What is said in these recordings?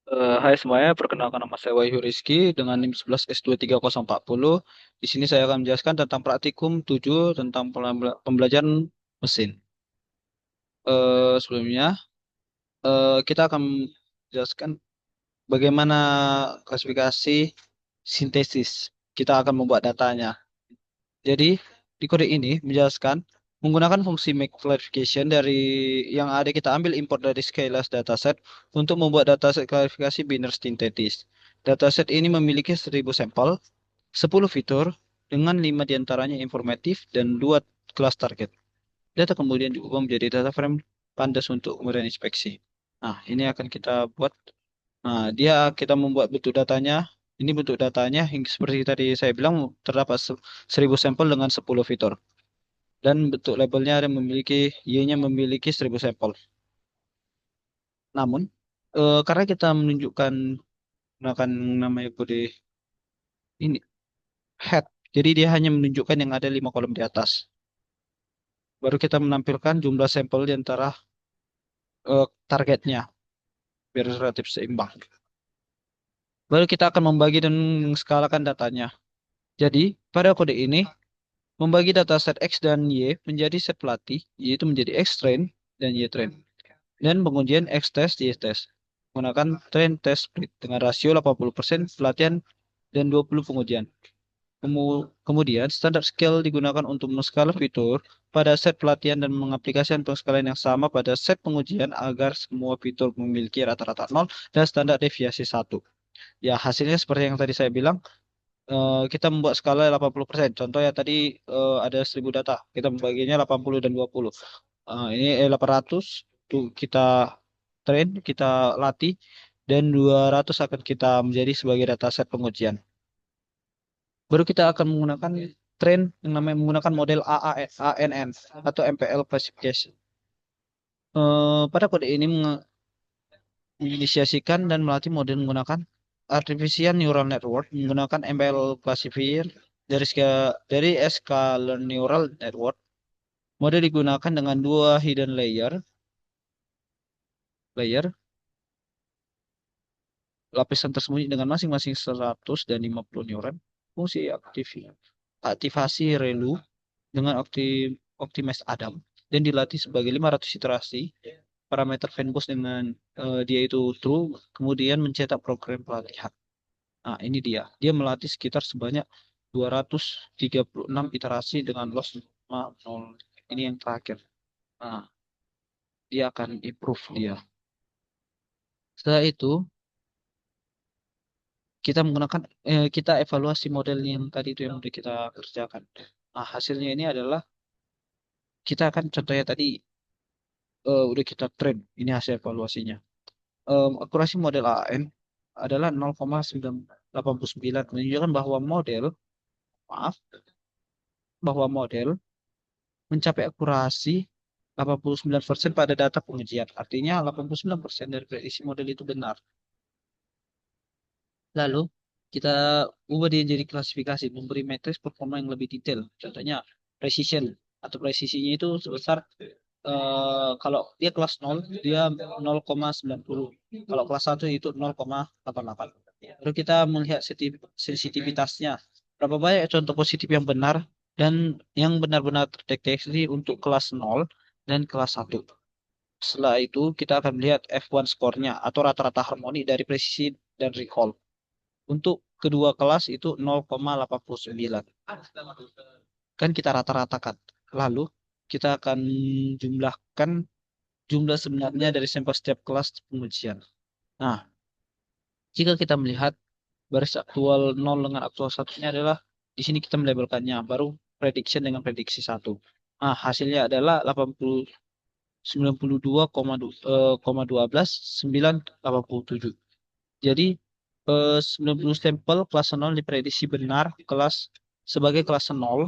Hai semuanya, perkenalkan nama saya Wahyu Rizky dengan NIM 11S23040. Di sini saya akan menjelaskan tentang praktikum 7 tentang pembelajaran mesin. Sebelumnya, kita akan menjelaskan bagaimana klasifikasi sintesis. Kita akan membuat datanya. Jadi, di kode ini menjelaskan menggunakan fungsi make clarification dari yang ada kita ambil import dari Scalars dataset untuk membuat dataset klarifikasi binary sintetis. Dataset ini memiliki 1000 sampel, 10 fitur, dengan 5 diantaranya informatif dan 2 kelas target. Data kemudian diubah menjadi data frame pandas untuk kemudian inspeksi. Nah, ini akan kita buat. Nah, kita membuat bentuk datanya. Ini bentuk datanya yang seperti tadi saya bilang terdapat 1000 sampel dengan 10 fitur. Dan bentuk labelnya ada memiliki Y-nya memiliki 1000 sampel. Namun, karena kita menunjukkan menggunakan namanya kode ini head, jadi dia hanya menunjukkan yang ada 5 kolom di atas. Baru kita menampilkan jumlah sampel di antara targetnya biar relatif seimbang. Baru kita akan membagi dan skalakan datanya. Jadi, pada kode ini membagi data set X dan Y menjadi set pelatih, yaitu menjadi X train dan Y train. Dan pengujian X test, Y test. Menggunakan train test split dengan rasio 80% pelatihan dan 20 pengujian. Kemudian, standar scale digunakan untuk menskala fitur pada set pelatihan dan mengaplikasikan penskalan yang sama pada set pengujian agar semua fitur memiliki rata-rata 0 dan standar deviasi 1. Ya, hasilnya seperti yang tadi saya bilang, kita membuat skala 80%. Contoh ya tadi ada 1000 data, kita membaginya 80 dan 20. Ini 800 tuh kita train, kita latih, dan 200 akan kita menjadi sebagai dataset pengujian. Baru kita akan menggunakan train yang namanya menggunakan model ANN atau MPL classification. Pada kode ini menginisiasikan dan melatih model menggunakan artificial neural network menggunakan MPL classifier dari scalar neural network. Model digunakan dengan dua hidden layer lapisan tersembunyi dengan masing-masing 100 dan 50 neuron. Fungsi aktivasi relu dengan optimize Adam dan dilatih sebagai 500 iterasi. Parameter Venbus dengan dia itu true, kemudian mencetak program pelatihan. Nah, ini dia. Dia melatih sekitar sebanyak 236 iterasi dengan loss 0. Ini yang terakhir. Nah, dia akan improve dia. Setelah itu, kita evaluasi model yang tadi itu yang udah kita kerjakan. Nah, hasilnya ini adalah kita akan contohnya tadi udah kita train. Ini hasil evaluasinya. Akurasi model AN adalah 0,989 menunjukkan maaf, bahwa model mencapai akurasi 89% pada data pengujian. Artinya 89% dari prediksi model itu benar. Lalu kita ubah dia jadi klasifikasi, memberi matriks performa yang lebih detail. Contohnya precision atau presisinya itu sebesar kalau dia kelas 0 dia 0,90. Kalau kelas 1 itu 0,88. Lalu kita melihat sensitivitasnya. Berapa banyak contoh positif yang benar dan yang benar-benar terdeteksi untuk kelas 0 dan kelas 1. Setelah itu kita akan melihat F1 skornya atau rata-rata harmoni dari presisi dan recall. Untuk kedua kelas itu 0,89. Kan kita rata-ratakan. Lalu kita akan jumlahkan jumlah sebenarnya dari sampel setiap kelas pengujian. Nah, jika kita melihat baris aktual 0 dengan aktual 1-nya adalah di sini kita melabelkannya, baru prediction dengan prediksi 1. Nah, hasilnya adalah 92,12,987. Jadi 90 sampel kelas 0 diprediksi benar sebagai kelas 0,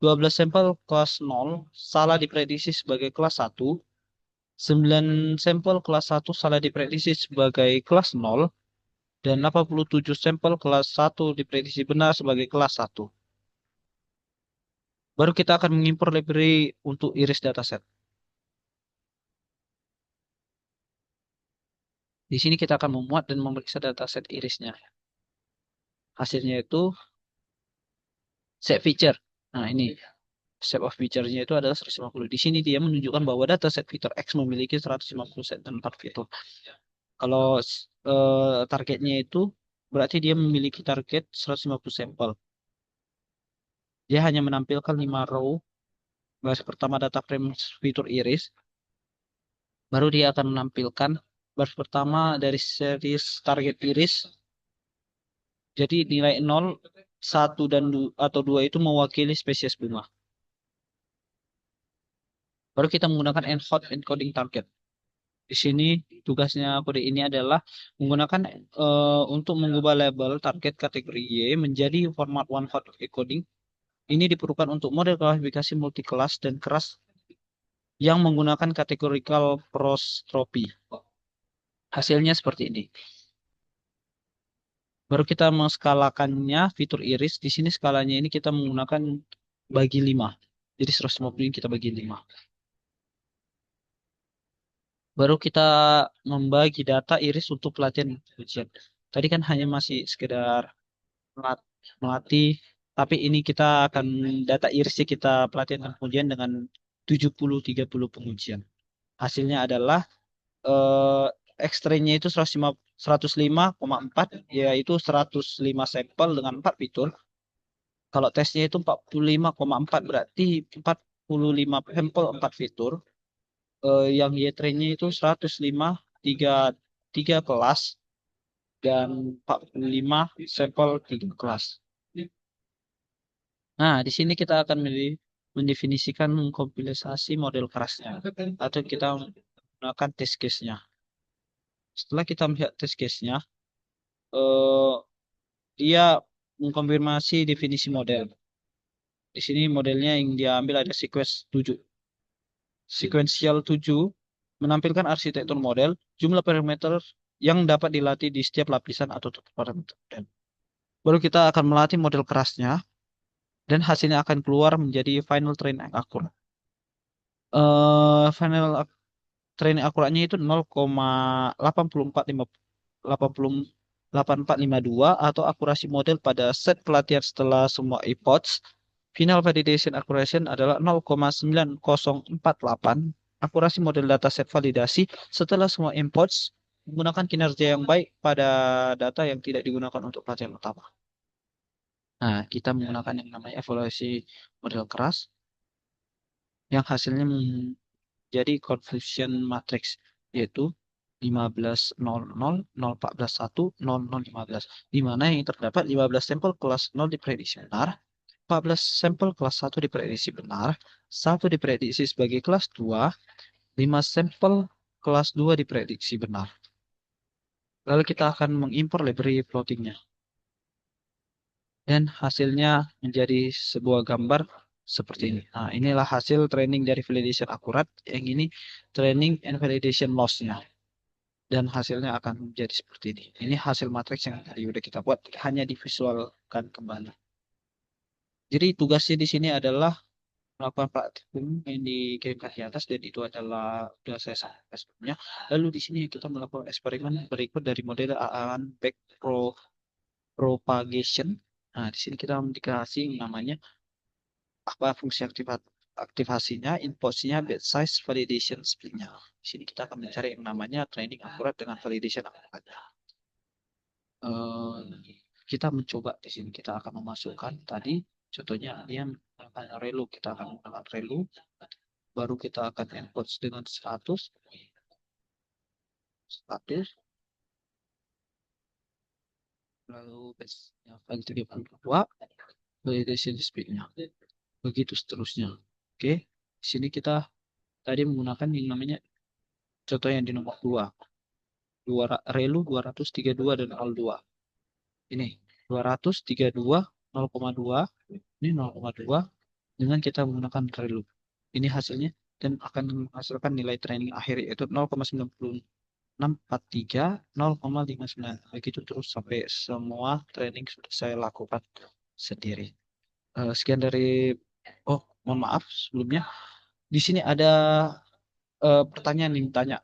12 sampel kelas 0 salah diprediksi sebagai kelas 1, 9 sampel kelas 1 salah diprediksi sebagai kelas 0, dan 87 sampel kelas 1 diprediksi benar sebagai kelas 1. Baru kita akan mengimpor library untuk iris dataset. Di sini kita akan memuat dan memeriksa dataset irisnya. Hasilnya itu shape feature. Nah, ini shape of feature-nya itu adalah 150. Di sini dia menunjukkan bahwa dataset fitur X memiliki 150 set dan 4 fitur. Kalau targetnya itu berarti dia memiliki target 150 sampel. Dia hanya menampilkan 5 row. Baris pertama data frame fitur iris. Baru dia akan menampilkan baris pertama dari series target iris. Jadi nilai 0, 1 dan 2, atau 2 itu mewakili spesies bunga. Baru kita menggunakan encode encoding target. Di sini tugasnya kode ini adalah menggunakan untuk mengubah label target kategori Y menjadi format one hot encoding. Ini diperlukan untuk model klasifikasi multi-kelas dan keras yang menggunakan categorical prosopy. Hasilnya seperti ini. Baru kita menskalakannya fitur iris. Di sini skalanya ini kita menggunakan bagi 5. Jadi 150 ini kita bagi 5. Baru kita membagi data iris untuk pelatihan ujian. Tadi kan hanya masih sekedar melatih, tapi ini kita akan data irisnya kita pelatihan pengujian dengan 70-30 pengujian. Hasilnya adalah eh, X-ray-nya itu 105,4, yaitu 105 sampel dengan 4 fitur. Kalau tesnya itu 45,4, berarti 45 sampel 4 fitur. Yang Y-nya itu 105, 3 kelas, dan 45 sampel 3 kelas. Nah, di sini kita akan mendefinisikan mengkompilisasi model kerasnya, atau kita menggunakan test case-nya. Setelah kita melihat test case-nya, eh, dia mengkonfirmasi definisi model. Di sini modelnya yang diambil ada sequence 7. Sequential 7 menampilkan arsitektur model, jumlah parameter yang dapat dilatih di setiap lapisan atau parameter. Baru kita akan melatih model kerasnya, dan hasilnya akan keluar menjadi final train yang akurat. Final training akuratnya itu 0,8452 atau akurasi model pada set pelatihan setelah semua epochs. Final validation accuracy adalah 0,9048. Akurasi model dataset validasi setelah semua epochs menggunakan kinerja yang baik pada data yang tidak digunakan untuk pelatihan utama. Nah, kita menggunakan yang namanya evaluasi model keras yang hasilnya jadi confusion matrix, yaitu 15.00, 014.1, 0015, di mana yang terdapat 15 sampel kelas 0 diprediksi benar, 14 sampel kelas 1 diprediksi benar, 1 diprediksi sebagai kelas 2, 5 sampel kelas 2 diprediksi benar. Lalu kita akan mengimpor library plottingnya. Dan hasilnya menjadi sebuah gambar seperti ini. Nah, inilah hasil training dari validation akurat. Yang ini training and validation loss-nya. Dan hasilnya akan menjadi seperti ini. Ini hasil matriks yang tadi udah kita buat, hanya divisualkan kembali. Jadi tugasnya di sini adalah melakukan praktikum yang dikirimkan di atas, dan itu adalah sudah saya sampaikan sebelumnya. Lalu di sini kita melakukan eksperimen berikut dari model aan back propagation. Nah, di sini kita dikasih namanya apa fungsi aktivasinya, inputnya, bed size, validation splitnya. Di sini kita akan mencari yang namanya training akurat dengan validation akurat. eh, kita mencoba di sini, kita akan memasukkan tadi contohnya dia menggunakan relu, kita akan menggunakan relu, baru kita akan encode dengan 100 lalu base-nya file 32, validation speed-nya, begitu seterusnya. Oke, di sini kita tadi menggunakan yang namanya contoh yang di nomor 2, relu 232 dan 02. Ini 232, 0,2, ini 0,2, dengan kita menggunakan relu. Ini hasilnya, dan akan menghasilkan nilai training akhir yaitu 0,9643, 0,59. Begitu terus sampai semua training sudah saya lakukan sendiri. Sekian dari, oh mohon maaf sebelumnya, di sini ada pertanyaan yang tanya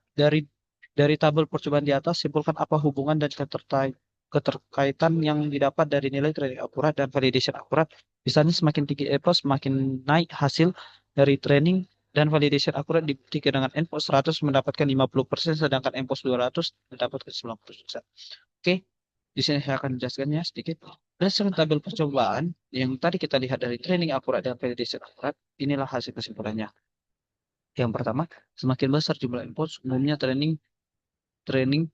Dari tabel percobaan di atas, simpulkan apa hubungan dan keterkaitan yang didapat dari nilai training akurat dan validation akurat. Misalnya semakin tinggi EPOS, semakin naik hasil dari training dan validation akurat dibuktikan dengan NPOS 100 mendapatkan 50%, sedangkan NPOS 200 mendapatkan 90%. Oke, di sini saya akan menjelaskannya sedikit. Berdasarkan tabel percobaan yang tadi kita lihat dari training akurat dan validation akurat, inilah hasil kesimpulannya. Yang pertama, semakin besar jumlah NPOS, umumnya training training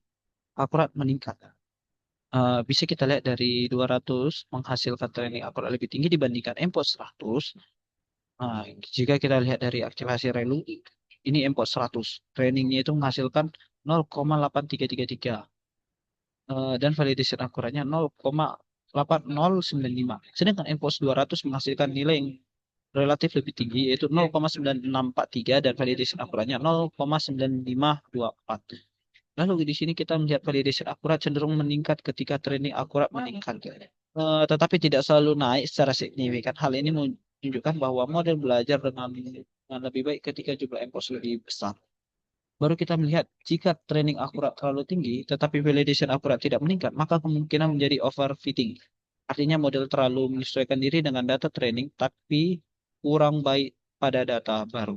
akurat meningkat. Bisa kita lihat dari 200 menghasilkan training akurat lebih tinggi dibandingkan MPOS 100. Jika kita lihat dari aktivasi relu, ini MPOS 100. Trainingnya itu menghasilkan 0,8333. Dan validation akuratnya 0,8095. Sedangkan MPOS 200 menghasilkan nilai yang relatif lebih tinggi yaitu 0,9643 dan validation akuratnya 0,9524. Lalu di sini kita melihat validation akurat cenderung meningkat ketika training akurat meningkat. Tetapi tidak selalu naik secara signifikan. Hal ini menunjukkan bahwa model belajar dengan lebih baik ketika jumlah empos lebih besar. Baru kita melihat jika training akurat terlalu tinggi, tetapi validation akurat tidak meningkat, maka kemungkinan menjadi overfitting. Artinya model terlalu menyesuaikan diri dengan data training, tapi kurang baik pada data baru.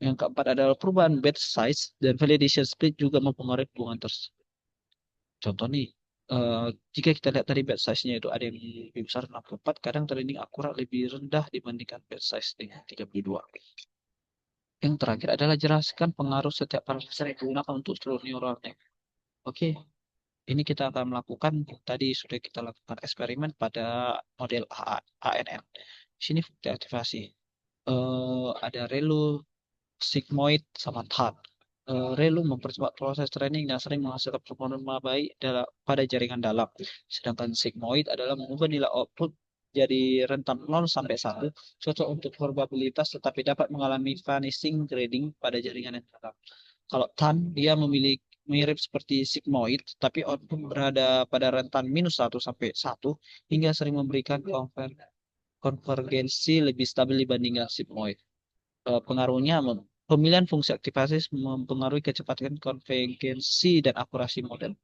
Yang keempat adalah perubahan batch size dan validation split juga mempengaruhi hubungan tersebut. Contoh nih, eh, jika kita lihat tadi batch size-nya itu ada yang lebih besar 64, kadang training akurat lebih rendah dibandingkan batch size dengan 32. Yang terakhir adalah jelaskan pengaruh setiap parameter yang digunakan untuk seluruh neural net. Oke, ini kita akan melakukan, tadi sudah kita lakukan eksperimen pada model ANN. Di sini fungsi aktivasi. Ada relu, sigmoid, sama TAN. Relu mempercepat proses training dan sering menghasilkan performa baik pada jaringan dalam. Sedangkan sigmoid adalah mengubah nilai output jadi rentan 0 sampai 1, cocok untuk probabilitas tetapi dapat mengalami vanishing grading pada jaringan yang dalam. Kalau TAN, dia memiliki mirip seperti sigmoid, tapi output berada pada rentan -1 sampai 1, hingga sering memberikan konvergensi lebih stabil dibandingkan sigmoid. Pengaruhnya pemilihan fungsi aktivasi mempengaruhi kecepatan konvergensi dan akurasi model.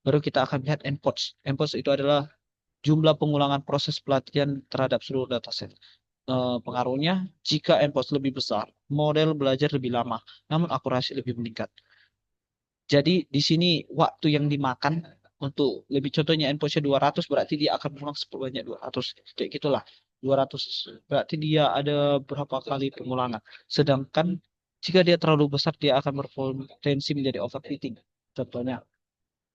Baru kita akan lihat endpoints. Endpoints itu adalah jumlah pengulangan proses pelatihan terhadap seluruh dataset. Pengaruhnya, jika endpoints lebih besar, model belajar lebih lama, namun akurasi lebih meningkat. Jadi di sini waktu yang dimakan untuk lebih contohnya endpointsnya 200 berarti dia akan mengulang sebanyak 200. Kayak gitulah. 200 berarti dia ada berapa kali pengulangan. Sedangkan jika dia terlalu besar dia akan berpotensi menjadi overfitting. Contohnya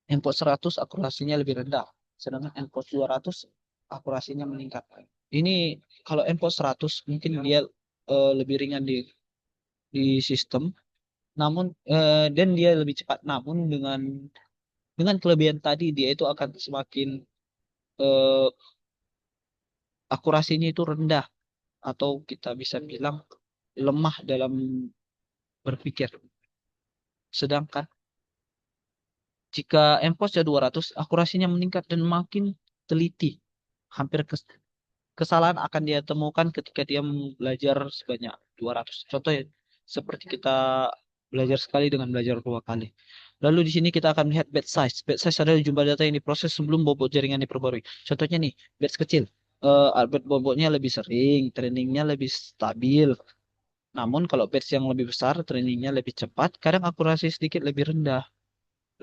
endpoint 100 akurasinya lebih rendah. Sedangkan endpoint 200 akurasinya meningkat. Ini kalau endpoint 100 mungkin dia lebih ringan di sistem namun dan dia lebih cepat namun dengan kelebihan tadi dia itu akan semakin eh, akurasinya itu rendah atau kita bisa bilang lemah dalam berpikir. Sedangkan jika MPOS-nya 200 akurasinya meningkat dan makin teliti. Hampir kesalahan akan dia temukan ketika dia belajar sebanyak 200. Contoh ya, seperti kita belajar sekali dengan belajar 2 kali. Lalu di sini kita akan melihat batch size. Batch size adalah jumlah data yang diproses sebelum bobot jaringan diperbarui. Contohnya nih, batch kecil. Batch bobotnya lebih sering, trainingnya lebih stabil. Namun kalau batch yang lebih besar, trainingnya lebih cepat, kadang akurasi sedikit lebih rendah.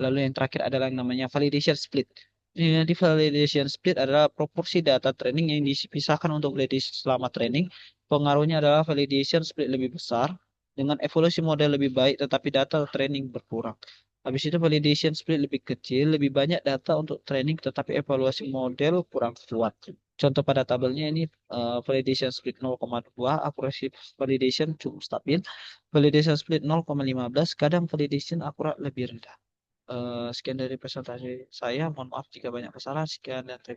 Lalu yang terakhir adalah yang namanya validation split. Di validation split adalah proporsi data training yang dipisahkan untuk validation selama training. Pengaruhnya adalah validation split lebih besar dengan evolusi model lebih baik tetapi data training berkurang. Habis itu validation split lebih kecil, lebih banyak data untuk training tetapi evaluasi model kurang kuat. Contoh pada tabelnya ini validation split 0,2, akurasi validation cukup stabil. Validation split 0,15, kadang validation akurat lebih rendah. Sekian dari presentasi saya. Mohon maaf jika banyak kesalahan. Sekian dan terima kasih.